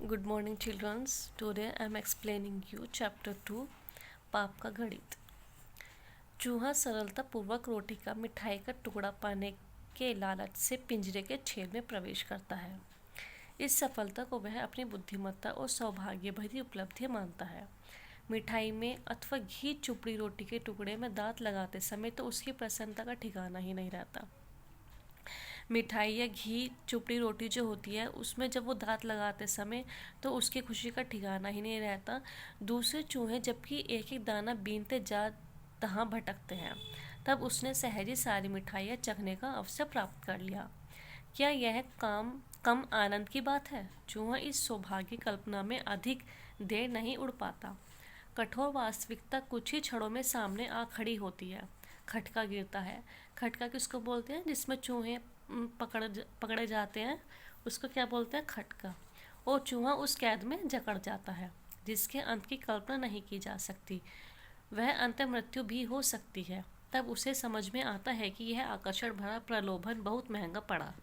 Good morning, children. Today I am explaining you chapter 2 पाप का गणित। चूहा सरलता पूर्वक रोटी का मिठाई का टुकड़ा पाने के लालच से पिंजरे के छेद में प्रवेश करता है। इस सफलता को वह अपनी बुद्धिमत्ता और सौभाग्य भरी उपलब्धि मानता है। मिठाई में अथवा घी चुपड़ी रोटी के टुकड़े में दांत लगाते समय तो उसकी प्रसन्नता का ठिकाना ही नहीं रहता। मिठाई या घी चुपड़ी रोटी जो होती है उसमें जब वो दांत लगाते समय तो उसकी खुशी का ठिकाना ही नहीं रहता। दूसरे चूहे जबकि एक एक दाना बीनते जा तहाँ भटकते हैं, तब उसने सहजी सारी मिठाइयाँ चखने का अवसर प्राप्त कर लिया। क्या यह कम आनंद की बात है? चूहा इस सौभाग्य कल्पना में अधिक देर नहीं उड़ पाता। कठोर वास्तविकता कुछ ही क्षणों में सामने आ खड़ी होती है। खटका गिरता है। खटका किसको बोलते हैं? जिसमें चूहे पकड़े जाते हैं उसको क्या बोलते हैं? खटका। और चूहा उस कैद में जकड़ जाता है जिसके अंत की कल्पना नहीं की जा सकती। वह अंत मृत्यु भी हो सकती है। तब उसे समझ में आता है कि यह आकर्षण भरा प्रलोभन बहुत महंगा पड़ा।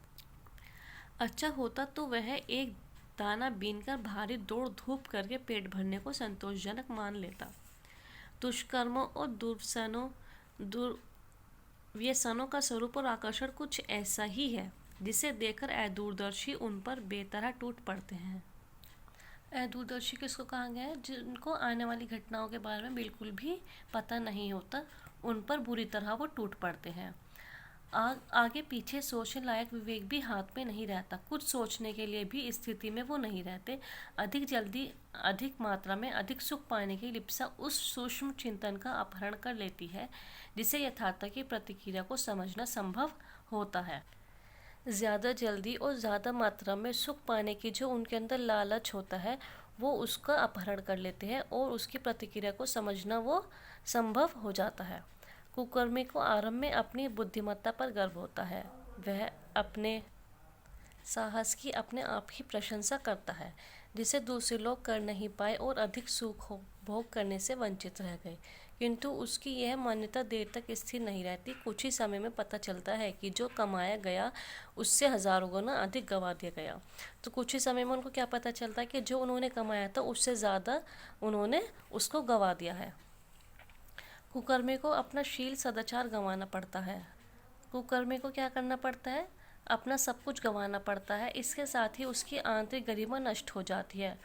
अच्छा होता तो वह एक दाना बीनकर भारी दौड़ धूप करके पेट भरने को संतोषजनक मान लेता। दुष्कर्मों और व्यसनों का स्वरूप और आकर्षण कुछ ऐसा ही है जिसे देखकर अदूरदर्शी उन पर बेतरह टूट पड़ते हैं। अदूरदर्शी किसको कहा गया है? जिनको आने वाली घटनाओं के बारे में बिल्कुल भी पता नहीं होता, उन पर बुरी तरह वो टूट पड़ते हैं। आगे पीछे सोचने लायक विवेक भी हाथ में नहीं रहता। कुछ सोचने के लिए भी स्थिति में वो नहीं रहते। अधिक जल्दी, अधिक मात्रा में अधिक सुख पाने की लिप्सा उस सूक्ष्म चिंतन का अपहरण कर लेती है जिसे यथार्थ की प्रतिक्रिया को समझना संभव होता है। ज़्यादा जल्दी और ज़्यादा मात्रा में सुख पाने की जो उनके अंदर लालच होता है वो उसका अपहरण कर लेते हैं और उसकी प्रतिक्रिया को समझना वो संभव हो जाता है। कुकर्मी को आरंभ में अपनी बुद्धिमत्ता पर गर्व होता है। वह अपने साहस की अपने आप ही प्रशंसा करता है जिसे दूसरे लोग कर नहीं पाए और अधिक सुख भोग करने से वंचित रह गए। किंतु उसकी यह मान्यता देर तक स्थिर नहीं रहती। कुछ ही समय में पता चलता है कि जो कमाया गया उससे हजारों गुना अधिक गंवा दिया गया। तो कुछ ही समय में उनको क्या पता चलता है कि जो उन्होंने कमाया था उससे ज़्यादा उन्होंने उसको गंवा दिया है। कुकर्मी को अपना शील सदाचार गंवाना पड़ता है। कुकर्मी को क्या करना पड़ता है? अपना सब कुछ गंवाना पड़ता है। इसके साथ ही उसकी आंतरिक गरिमा नष्ट हो जाती है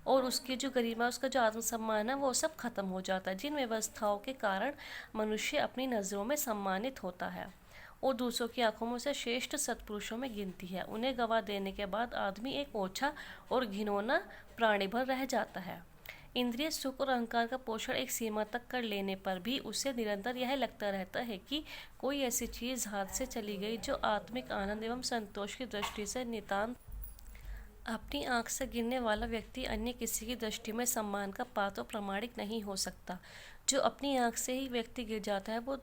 और उसकी जो गरिमा, उसका जो आत्मसम्मान है वो सब खत्म हो जाता है। जिन व्यवस्थाओं के कारण मनुष्य अपनी नज़रों में सम्मानित होता है और दूसरों की आंखों में उसे श्रेष्ठ सत्पुरुषों में गिनती है, उन्हें गंवा देने के बाद आदमी एक ओछा और घिनौना प्राणी भर रह जाता है। इंद्रिय सुख और अहंकार का पोषण एक सीमा तक कर लेने पर भी उसे निरंतर यह लगता रहता है कि कोई ऐसी चीज़ हाथ से चली गई जो आत्मिक आनंद एवं संतोष की दृष्टि से नितांत। अपनी आंख से गिरने वाला व्यक्ति अन्य किसी की दृष्टि में सम्मान का पात्र प्रमाणिक नहीं हो सकता। जो अपनी आंख से ही व्यक्ति गिर जाता है वो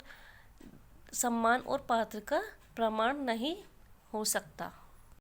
सम्मान और पात्र का प्रमाण नहीं हो सकता।